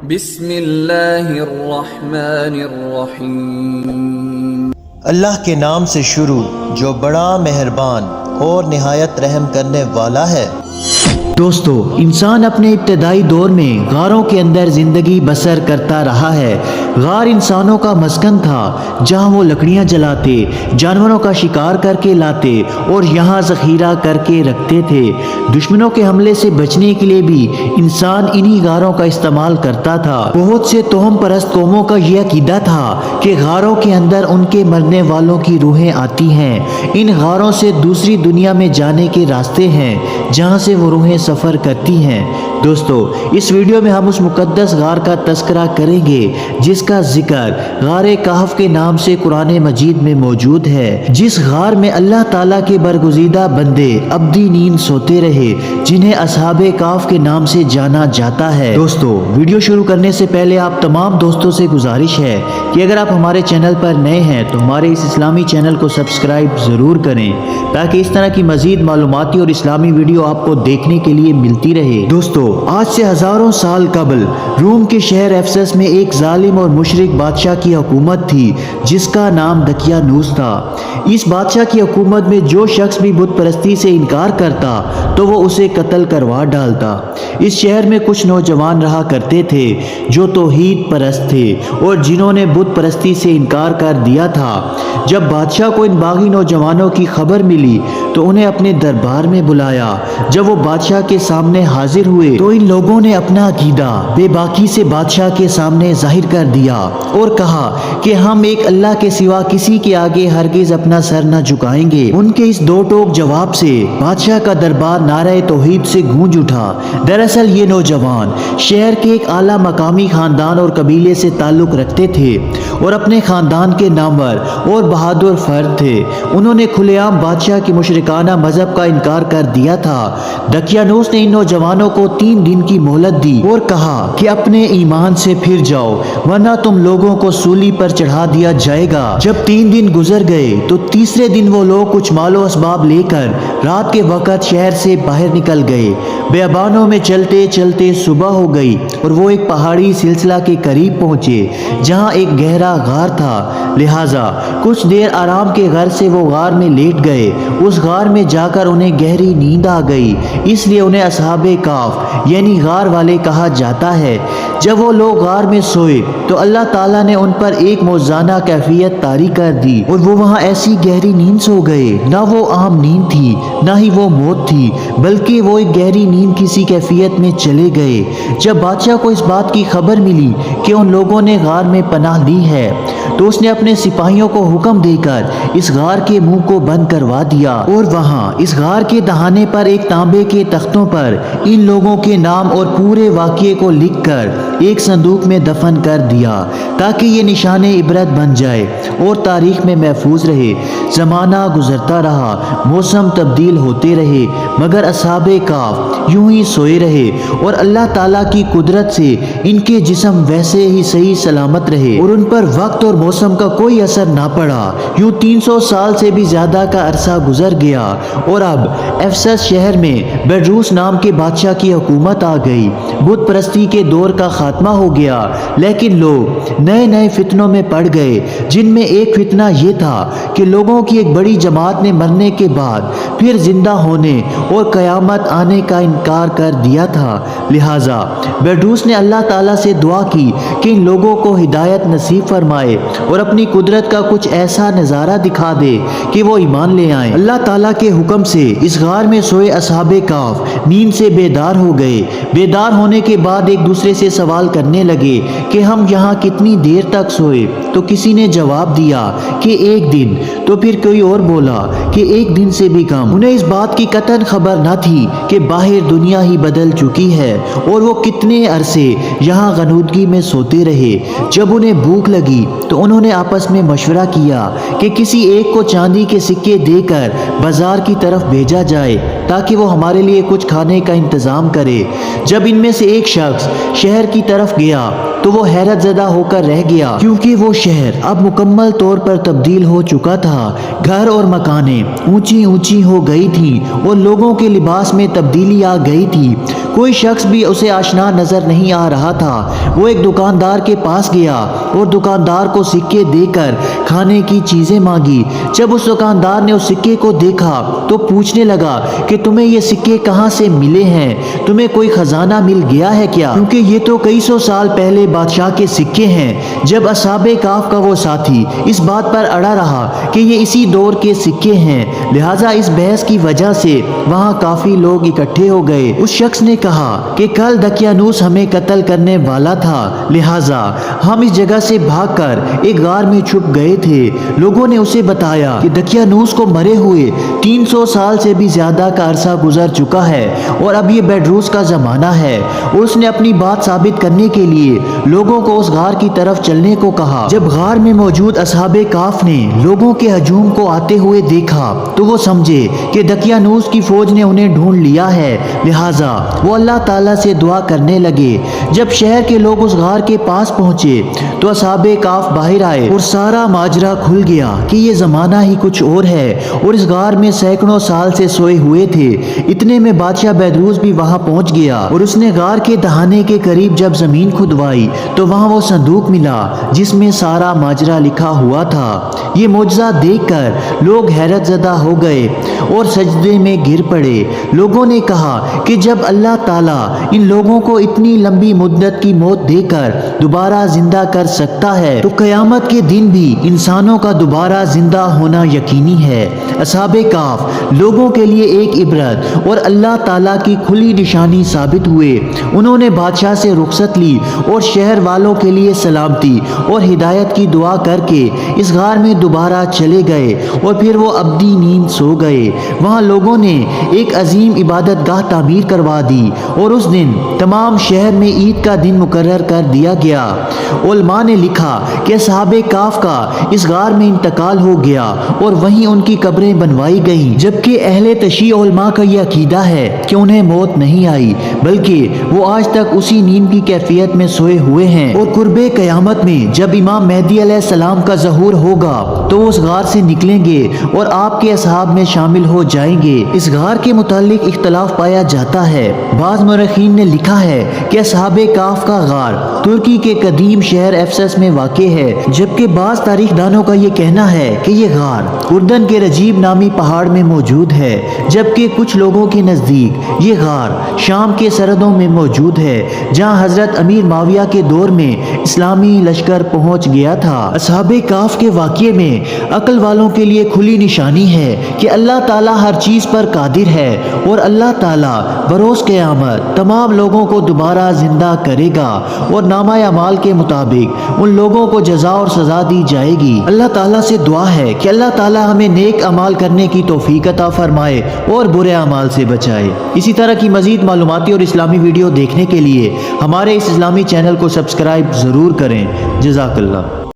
بسم اللہ الرحمن الرحیم۔ اللہ کے نام سے شروع جو بڑا مہربان اور نہایت رحم کرنے والا ہے۔ دوستو، انسان اپنے ابتدائی دور میں غاروں کے اندر زندگی بسر کرتا رہا ہے۔ غار انسانوں کا مسکن تھا جہاں وہ لکڑیاں جلاتے، جانوروں کا شکار کر کے لاتے اور یہاں ذخیرہ کر کے رکھتے تھے۔ دشمنوں کے حملے سے بچنے کے لیے بھی انسان انہی غاروں کا استعمال کرتا تھا۔ بہت سے توہم پرست قوموں کا یہ عقیدہ تھا کہ غاروں کے اندر ان کے مرنے والوں کی روحیں آتی ہیں۔ ان غاروں سے دوسری دنیا میں جانے کے راستے ہیں جہاں سے وہ روحیں سفر کرتی ہیں۔ دوستو، اس ویڈیو میں ہم اس مقدس غار کا تذکرہ کریں گے جس کا ذکر غار کہف کے نام سے قرآن مجید میں موجود ہے، جس غار میں اللہ تعالیٰ کے برگزیدہ بندے ابدی نیند سوتے رہے، جنہیں اصحاب کہف کے نام سے جانا جاتا ہے۔ دوستو، ویڈیو شروع کرنے سے پہلے آپ تمام دوستوں سے گزارش ہے کہ اگر آپ ہمارے چینل پر نئے ہیں تو ہمارے اس اسلامی چینل کو سبسکرائب ضرور کریں تاکہ اس طرح کی مزید معلوماتی اور اسلامی ویڈیو آپ کو دیکھنے کے لیے ملتی رہے۔ دوستو، آج سے ہزاروں سال قبل روم کے شہر افسس میں ایک ظالم اور مشرک بادشاہ کی حکومت تھی جس کا نام دقیانوس تھا۔ اس بادشاہ کی حکومت میں جو شخص بھی بت پرستی سے انکار کرتا تو وہ اسے قتل کروا ڈالتا۔ اس شہر میں کچھ نوجوان رہا کرتے تھے جو توحید پرست تھے اور جنہوں نے بت پرستی سے انکار کر دیا تھا۔ جب بادشاہ کو ان باغی نوجوانوں کی خبر ملی تو انہیں اپنے دربار میں بلایا۔ جب وہ بادشاہ کے سامنے حاضر ہوئے تو ان لوگوں نے اپنا عقیدہ بے باکی سے بادشاہ کے سامنے ظاہر کر دیا اور کہا کہ ہم ایک اللہ کے سوا کسی کے آگے ہرگز اپنا سر نہ جھکائیں گے۔ ان کے اس دو ٹوک جواب سے بادشاہ کا دربار نعرہ توحید سے گونج اٹھا۔ دراصل یہ نوجوان شہر کے ایک اعلیٰ مقامی خاندان اور قبیلے سے تعلق رکھتے تھے اور اپنے خاندان کے نامور اور بہادر فرد تھے۔ انہوں نے کھلے عام بادشاہ کے مشرکانہ مذہب کا انکار کر دیا تھا۔ دقیانوس نے ان نوجوانوں کو 3 دن کی مہلت دی اور کہا کہ اپنے ایمان سے پھر جاؤ ورنہ تم لوگوں کو سولی پر چڑھا دیا جائے گا۔ جب 3 دن گزر گئے تو تیسرے دن وہ لوگ کچھ مال و اسباب لے کر رات کے وقت شہر سے باہر نکل گئے۔ بیابانوں میں چلتے چلتے صبح ہو گئی اور وہ ایک پہاڑی سلسلہ کے قریب پہنچے جہاں ایک گہرا غار تھا، لہٰذا کچھ دیر آرام کے غرض سے وہ غار میں لیٹ گئے۔ اس غار میں جا کر انہیں گہری نیند آ گئی، اس لیے انہیں اصحاب کہف یعنی غار والے کہا جاتا ہے۔ جب وہ لوگ غار میں سوئے تو اللہ تعالیٰ نے ان پر ایک موزانہ کیفیت طاری کر دی اور وہ وہاں ایسی گہری نیند سو گئے، نہ وہ عام نیند تھی نہ ہی وہ موت تھی، بلکہ وہ ایک گہری نیند کسی کیفیت میں چلے گئے۔ جب بادشاہ کو اس بات کی خبر ملی کہ ان لوگوں نے غار میں پناہ لی ہے تو اس نے اپنے سپاہیوں کو حکم دے کر اس غار کے منہ کو بند کروا دیا اور وہاں اس غار کے دہانے پر ایک تانبے کے تختوں پر ان لوگوں کے نام اور پورے واقعے کو لکھ کر ایک صندوق میں دفن کر دیا تاکہ یہ نشان عبرت بن جائے اور تاریخ میں محفوظ رہے۔ زمانہ گزرتا رہا، موسم تبدیل ہوتے رہے، مگر اصحاب کہف یوں ہی سوئے رہے اور اللہ تعالیٰ کی قدرت سے ان کے جسم ویسے ہی صحیح سلامت رہے اور ان پر وقت اور موسم کا کوئی اثر نہ پڑا۔ یوں 300 سال سے بھی زیادہ کا عرصہ گزر گیا اور اب افسس شہر میں بیڈروس نام کے بادشاہ کی حکومت آ گئی۔ بت پرستی کے دور کا خاتمہ ہو گیا، لیکن لوگ نئے نئے فتنوں میں پڑ گئے، جن میں ایک فتنہ یہ تھا کہ لوگوں کی ایک بڑی جماعت نے مرنے کے بعد پھر زندہ ہونے اور قیامت آنے کا انکار کر دیا تھا۔ لہٰذا بیڈروس نے اللہ تعالیٰ سے دعا کی کہ ان لوگوں کو ہدایت نصیب فرمائے اور اپنی قدرت کا کچھ ایسا نظارہ دکھا دے کہ وہ ایمان لے آئیں۔ اللہ تعالیٰ کے حکم سے اس غار میں سوئے اصحاب کہف نیند سے بیدار ہو گئے۔ بیدار ہونے کے بعد ایک دوسرے سے سوال کرنے لگے کہ ہم یہاں کتنی دیر تک سوئے؟ تو کسی نے جواب دیا کہ 1 دن، تو پھر کوئی اور بولا کہ 1 دن سے بھی کم۔ انہیں اس بات کی قطعاً خبر نہ تھی کہ باہر دنیا ہی بدل چکی ہے اور وہ کتنے عرصے یہاں غنودگی میں سوتے رہے۔ جب انہیں بھوک لگی تو انہوں نے آپس میں مشورہ کیا کہ کسی ایک کو چاندی کے سکے دے کر بازار کی طرف بھیجا جائے تاکہ وہ ہمارے لیے کچھ کھانے کا انتظام کرے۔ جب ان میں سے ایک شخص شہر کی طرف گیا تو وہ حیرت زدہ ہو کر رہ گیا، کیونکہ وہ شہر اب مکمل طور پر تبدیل ہو چکا تھا۔ گھر اور مکانیں اونچی اونچی ہو گئی تھیں اور لوگوں کے لباس میں تبدیلی آ گئی تھی۔ کوئی شخص بھی اسے آشنا نظر نہیں آ رہا تھا۔ وہ ایک دکاندار کے پاس گیا اور دکاندار کو سکے دے کر کھانے کی چیزیں مانگی۔ جب اس دکاندار نے اس سکے کو دیکھا تو پوچھنے لگا کہ تمہیں یہ سکے کہاں سے ملے ہیں؟ تمہیں کوئی خزانہ مل گیا ہے کیا؟ کیونکہ یہ تو کئی سو سال پہلے بادشاہ کے سکے ہیں۔ جب اصحاب کہف کا وہ ساتھی اس بات پر اڑا رہا کہ یہ اسی دور کے سکے ہیں، لہٰذا اس بحث کی وجہ سے وہاں کافی لوگ اکٹھے ہو گئے۔ اس شخص نے کہا کہ کل دقیانوس ہمیں قتل کرنے والا تھا، لہٰذا ہم اس جگہ سے بھاگ کر ایک غار میں چھپ گئے تھے۔ لوگوں نے اسے بتایا کہ دقیانوس کو مرے ہوئے 300 سال سے بھی زیادہ کا عرصہ گزر چکا ہے اور اب یہ بیڈروس کا زمانہ ہے، اور اس نے اپنی بات ثابت کرنے کے لیے لوگوں کو اس غار کی طرف چلنے کو کہا۔ جب غار میں موجود اصحاب کہف نے لوگوں کے ہجوم کو آتے ہوئے دیکھا تو وہ سمجھے کہ دقیانوس کی فوج نے انہیں ڈھونڈ لیا ہے، لہٰذا وہ اللہ تعالیٰ سے دعا کرنے لگے۔ جب شہر کے لوگ اس غار کے پاس پہنچے تو اصحاب کہف باہر آئے اور سارا ماجرا کھل گیا کہ یہ زمانہ ہی کچھ اور ہے، اور اس غار میں سینکڑوں سال سے سوئے ہوئے تھے۔ اتنے میں بادشاہ بیدروس بھی وہاں پہنچ گیا اور اس نے غار کے دہانے کے قریب جب زمین کھدوائی تو وہاں وہ صندوق ملا جس میں سارا ماجرا لکھا ہوا تھا۔ یہ معجزہ دیکھ کر لوگ حیرت زدہ ہو گئے اور سجدے میں گر پڑے۔ لوگوں نے کہا کہ جب اللہ تعالیٰ ان لوگوں کو اتنی لمبی مدت کی موت دے کر دوبارہ زندہ کر سکتا ہے تو قیامت کے دن بھی انسانوں کا دوبارہ زندہ ہونا یقینی ہے۔ اصحاب کہف لوگوں کے لیے ایک عبرت اور اللہ تعالیٰ کی کھلی نشانی ثابت ہوئے۔ انہوں نے بادشاہ سے رخصت لی اور شہر والوں کے لیے سلامتی اور ہدایت کی دعا کر کے اس غار میں دوبارہ چلے گئے اور پھر وہ ابدی نیند سو گئے۔ وہاں لوگوں نے ایک عظیم عبادت گاہ تعمیر کروا دی اور اس دن تمام شہر میں عید کا دن مقرر کر دیا گیا۔ علماء نے لکھا کہ اصحاب کہف کا اس غار میں انتقال ہو گیا اور وہیں ان کی قبریں بنوائی گئیں، جبکہ اہل تشیع علماء کا یہ عقیدہ ہے کہ انہیں موت نہیں آئی بلکہ وہ آج تک اسی نیند کی کیفیت میں سوئے ہوئے ہیں، اور قرب قیامت میں جب امام مہدی علیہ السلام کا ظہور ہوگا تو وہ اس غار سے نکلیں گے اور آپ کے اصحاب میں شامل ہو جائیں گے۔ اس غار کے متعلق اختلاف پایا جاتا ہے۔ بعض مورخین نے لکھا ہے کہ اصحاب کہف کا غار ترکی کے قدیم شہر افسس میں واقع ہے، جبکہ بعض تاریخ دانوں کا یہ کہنا ہے کہ یہ غار اردن کے رجیب نامی پہاڑ میں موجود ہے، جبکہ کچھ لوگوں کے نزدیک یہ غار شام کے سرحدوں میں موجود ہے، جہاں حضرت امیر معاویہ کے دور میں اسلامی لشکر پہنچ گیا تھا۔ اصحاب کہف کے واقعے میں عقل والوں کے لیے کھلی نشانی ہے کہ اللہ تعالیٰ ہر چیز پر قادر ہے، اور اللہ تعالیٰ بروز قیامت تمام لوگوں کو دوبارہ زندہ کرے گا اور نامہ اعمال کے مطابق ان لوگوں کو جزا اور سزا دی جائے گی۔ اللہ تعالیٰ سے دعا ہے کہ اللہ تعالیٰ ہمیں نیک اعمال کرنے کی توفیق عطا فرمائے اور برے اعمال سے بچائے۔ اسی طرح کی مزید معلوماتی اور اسلامی ویڈیو دیکھنے کے لیے ہمارے اس اسلامی چینل کو سبسکرائب ضرور کریں۔ جزاک اللہ۔